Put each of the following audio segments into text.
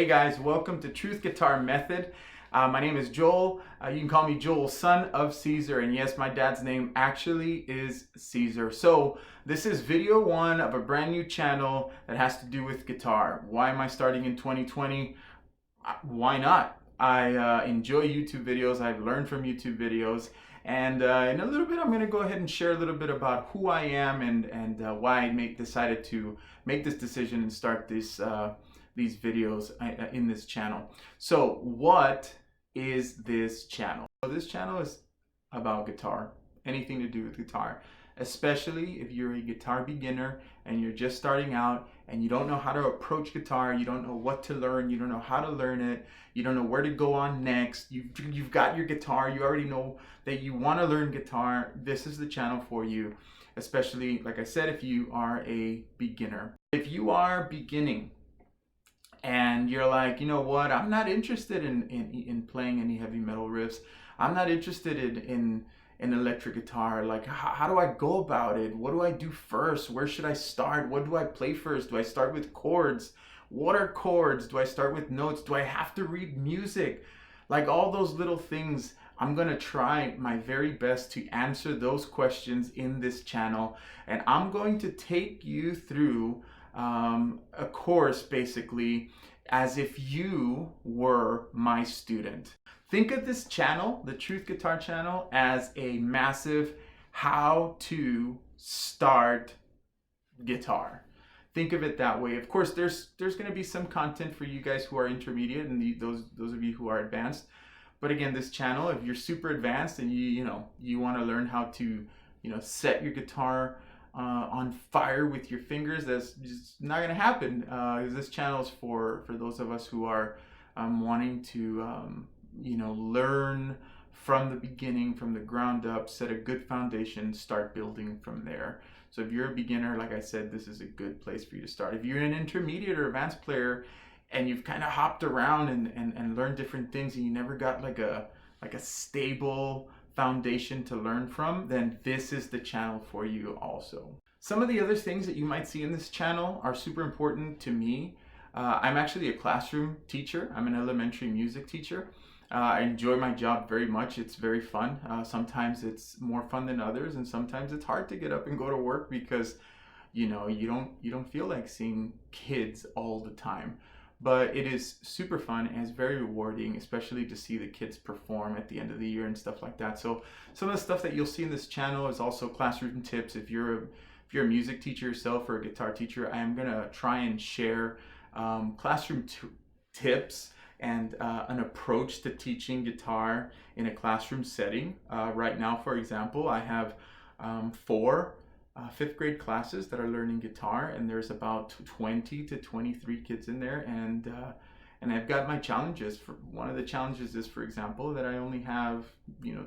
Hey guys, welcome to Truth Guitar Method. My name is Joel. You can call me Joel, son of Caesar. And yes, my dad's name actually is Caesar. So this is video one of a brand new channel that has to do with guitar. Why am I starting in 2020? Why not? I enjoy YouTube videos. I've learned from YouTube videos. And in a little bit, I'm going to go ahead and share a little bit about who I am and why I decided to make this decision and start these videos in this channel. So what is this channel? So this channel is about guitar, anything to do with guitar, especially if you're a guitar beginner and you're just starting out and you don't know how to approach guitar, you don't know what to learn, you don't know how to learn it, you don't know where to go on next, you've got your guitar, you already know that you want to learn guitar. This is the channel for you, especially, like I said, if you are a beginner. If you are beginning and you're like, you know what, I'm not interested in playing any heavy metal riffs, I'm not interested in electric guitar, like how do I go about it? What do I do first? Where should I start? What do I play first? Do I start with chords? What are chords? Do I start with notes? Do I have to read music? Like all those little things, I'm gonna try my very best to answer those questions in this channel, and I'm going to take you through a course basically as if you were my student. Think of this channel, the Truth Guitar channel, as a massive how to start guitar. Think of it that way. Of course, there's going to be some content for you guys who are intermediate and those of you who are advanced. But again, this channel, if you're super advanced and you want to learn how to set your guitar on fire with your fingers, that's just not going to happen. This channel is for those of us who are wanting to learn from the beginning, from the ground up, set a good foundation, start building from there. So if you're a beginner, like I said, this is a good place for you to start. If you're an intermediate or advanced player and you've kind of hopped around and learned different things and you never got like a stable foundation to learn from, then this is the channel for you also. Some of the other things that you might see in this channel are super important to me. I'm actually a classroom teacher. I'm an elementary music teacher. I enjoy my job very much. It's very fun. Sometimes it's more fun than others, and sometimes it's hard to get up and go to work because you don't feel like seeing kids all the time. But it is super fun and it's very rewarding, especially to see the kids perform at the end of the year and stuff like that. So some of the stuff that you'll see in this channel is also classroom tips. If you're a music teacher yourself or a guitar teacher, I am gonna try and share classroom tips and an approach to teaching guitar in a classroom setting. Right now, for example, I have 4 fifth grade classes that are learning guitar, and there's about 20 to 23 kids in there, and I've got my challenges. One of the challenges is, for example, that I only have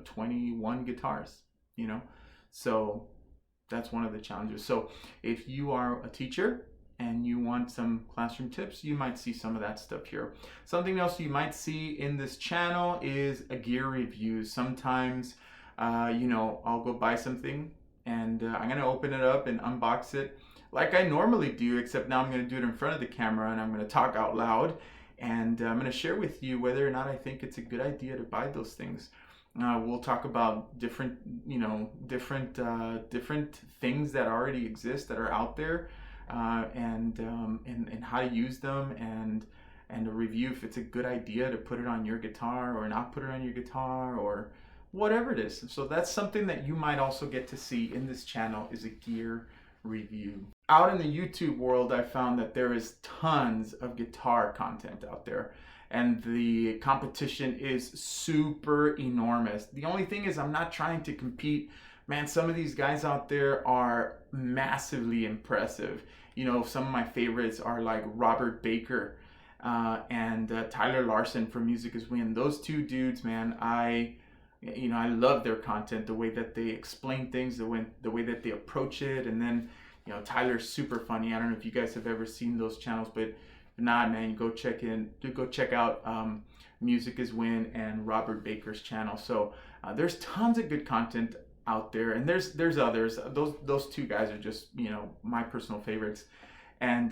21 guitars, so that's one of the challenges. So if you are a teacher and you want some classroom tips, you might see some of that stuff here. Something else you might see in this channel is a gear review. Sometimes I'll go buy something and I'm gonna open it up and unbox it like I normally do, except now I'm gonna do it in front of the camera and I'm gonna talk out loud, and I'm gonna share with you whether or not I think it's a good idea to buy those things. We'll talk about different things that already exist, that are out there, and how to use them, and a review if it's a good idea to put it on your guitar or not put it on your guitar, or whatever it is. So that's something that you might also get to see in this channel, is a gear review. Out in the YouTube world, I found that there is tons of guitar content out there, and the competition is super enormous. The only thing is, I'm not trying to compete. Man, some of these guys out there are massively impressive. Some of my favorites are like Robert Baker and Tyler Larson from Music Is Win. Those two dudes, man, I love their content, the way that they explain things, the way that they approach it. And then Tyler's super funny. I don't know if you guys have ever seen those channels, but if not, man, go check out Music Is Win and Robert Baker's channel. So there's tons of good content out there, and there's others. Those two guys are just my personal favorites. And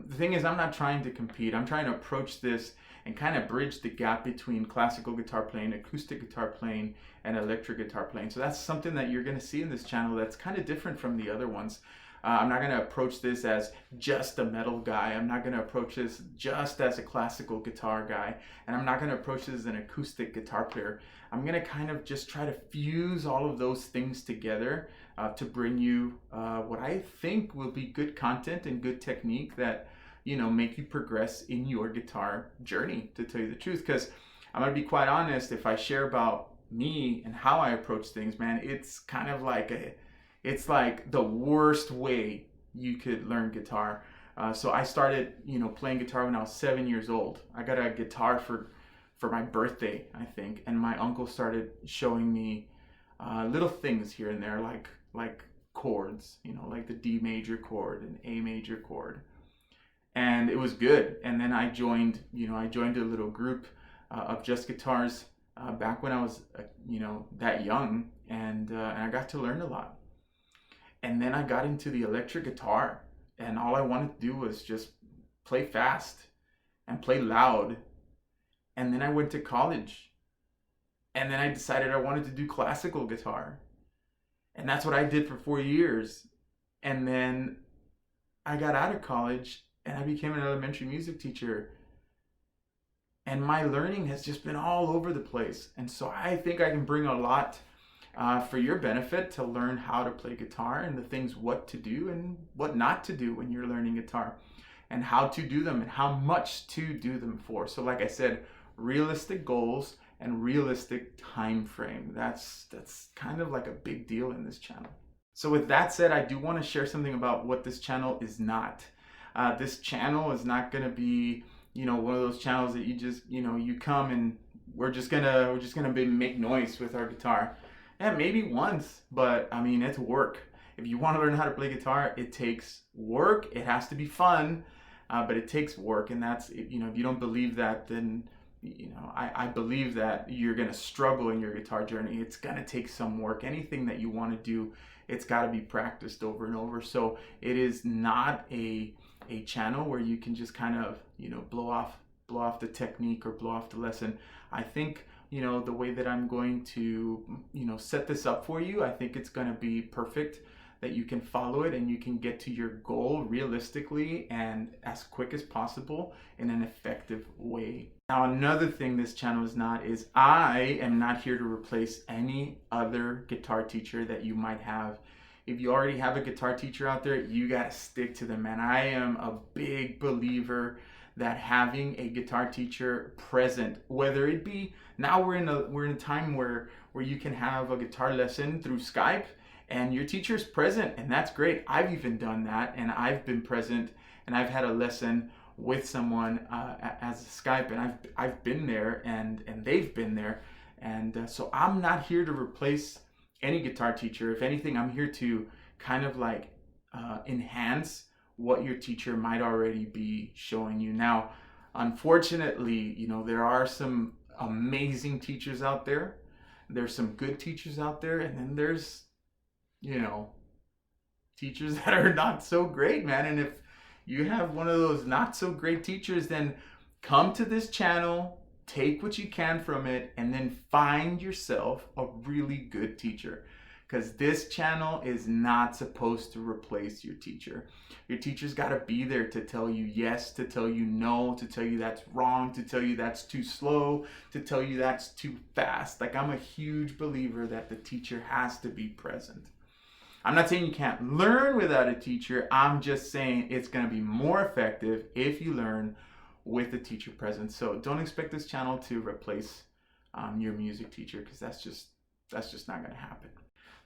the thing is, I'm not trying to compete. I'm trying to approach this and kind of bridge the gap between classical guitar playing, acoustic guitar playing, and electric guitar playing. So that's something that you're going to see in this channel that's kind of different from the other ones. I'm not going to approach this as just a metal guy. I'm not going to approach this just as a classical guitar guy. And I'm not going to approach this as an acoustic guitar player. I'm going to kind of just try to fuse all of those things together to bring you what I think will be good content and good technique that, make you progress in your guitar journey, to tell you the truth. Because I'm going to be quite honest, if I share about me and how I approach things, man, it's kind of like it's like the worst way you could learn guitar. So I started, playing guitar when I was 7 years old. I got a guitar for my birthday, I think, and my uncle started showing me little things here and there, like chords, like the D major chord and A major chord, and it was good. And then I joined a little group of just guitars back when I was, that young, and I got to learn a lot. And then I got into the electric guitar, and all I wanted to do was just play fast and play loud. And then I went to college, and then I decided I wanted to do classical guitar. And that's what I did for 4 years. And then I got out of college and I became an elementary music teacher. And my learning has just been all over the place. And so I think I can bring a lot for your benefit to learn how to play guitar and the things what to do and what not to do when you're learning guitar, and how to do them and how much to do them for. So like I said, realistic goals and realistic time frame. That's kind of like a big deal in this channel. So with that said, I do want to share something about what this channel is not. This channel is not going to be, one of those channels that you just, you come and we're just gonna make noise with our guitar. Yeah, maybe once, but I mean, it's work. If you want to learn how to play guitar, it takes work. It has to be fun, but it takes work. And that's, if you don't believe that, then, I believe that you're going to struggle in your guitar journey. It's going to take some work. Anything that you want to do, it's got to be practiced over and over. So it is not a channel where you can just kind of, blow off the technique or blow off the lesson. I think, the way that I'm going to, set this up for you, I think it's going to be perfect, that you can follow it and you can get to your goal realistically and as quick as possible in an effective way. Now, another thing this channel is not is I am not here to replace any other guitar teacher that you might have. If you already have a guitar teacher out there, you got to stick to them, man. I am a big believer that having a guitar teacher present, whether it be, now we're in a time where you can have a guitar lesson through Skype and your teacher's present, and that's great. I've even done that, and I've been present, and I've had a lesson with someone as a Skype, and I've been there, and they've been there, and so I'm not here to replace any guitar teacher. If anything, I'm here to kind of like enhance what your teacher might already be showing you. Now, unfortunately, there are some amazing teachers out there. There's some good teachers out there, and then there's teachers that are not so great, man. And if you have one of those not so great teachers, then come to this channel, take what you can from it, and then find yourself a really good teacher. Because this channel is not supposed to replace your teacher. Your teacher's got to be there to tell you yes, to tell you no, to tell you that's wrong, to tell you that's too slow, to tell you that's too fast. Like, I'm a huge believer that the teacher has to be present. I'm not saying you can't learn without a teacher. I'm just saying it's going to be more effective if you learn with the teacher present. So don't expect this channel to replace your music teacher, because that's just not going to happen.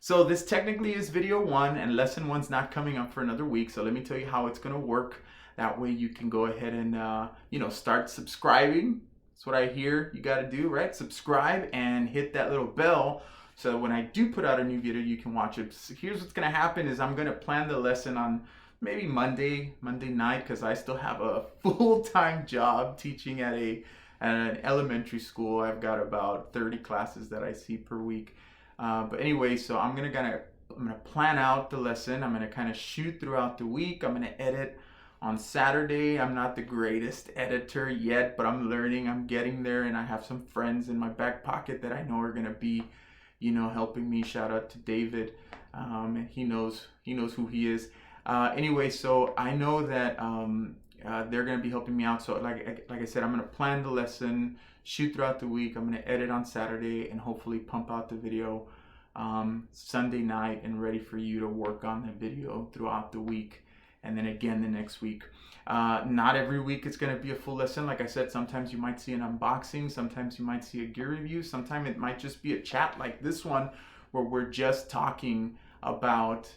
So this technically is video 1, and lesson 1's not coming up for another week. So let me tell you how it's going to work. That way you can go ahead and start subscribing. That's what I hear you got to do, right? Subscribe and hit that little bell, so when I do put out a new video, you can watch it. So here's what's going to happen is I'm going to plan the lesson on maybe Monday night, because I still have a full-time job teaching at an elementary school. I've got about 30 classes that I see per week. But anyway, so I'm gonna plan out the lesson. I'm gonna kind of shoot throughout the week. I'm gonna edit on Saturday. I'm not the greatest editor yet, but I'm learning, I'm getting there, and I have some friends in my back pocket that I know are gonna be, helping me. Shout out to David, and he knows who he is. Anyway, so I know that they're gonna be helping me out. So like I said, I'm gonna plan the lesson, shoot throughout the week. I'm gonna edit on Saturday, and hopefully pump out the video Sunday night, and ready for you to work on the video throughout the week, and then again the next week. Not every week it's going to be a full lesson. Like I said, sometimes you might see an unboxing, sometimes you might see a gear review, sometimes it might just be a chat like this one where we're just talking about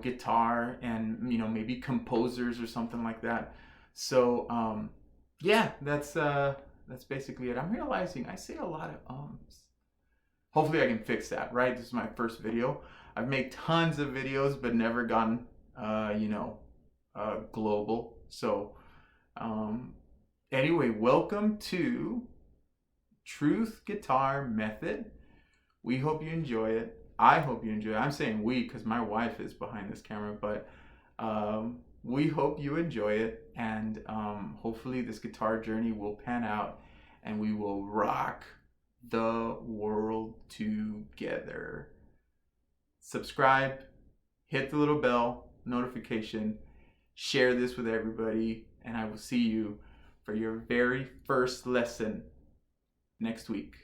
guitar and maybe composers or something like that. So yeah, that's basically it. I'm realizing I say a lot of ums. Hopefully I can fix that, right? This is my first video. I've made tons of videos, but never gone, global. So, anyway, welcome to Truth Guitar Method. We hope you enjoy it. I hope you enjoy it. I'm saying we because my wife is behind this camera, but we hope you enjoy it, and hopefully this guitar journey will pan out and we will rock the world together. Subscribe, hit the little bell notification, share this with everybody, and I will see you for your very first lesson next week.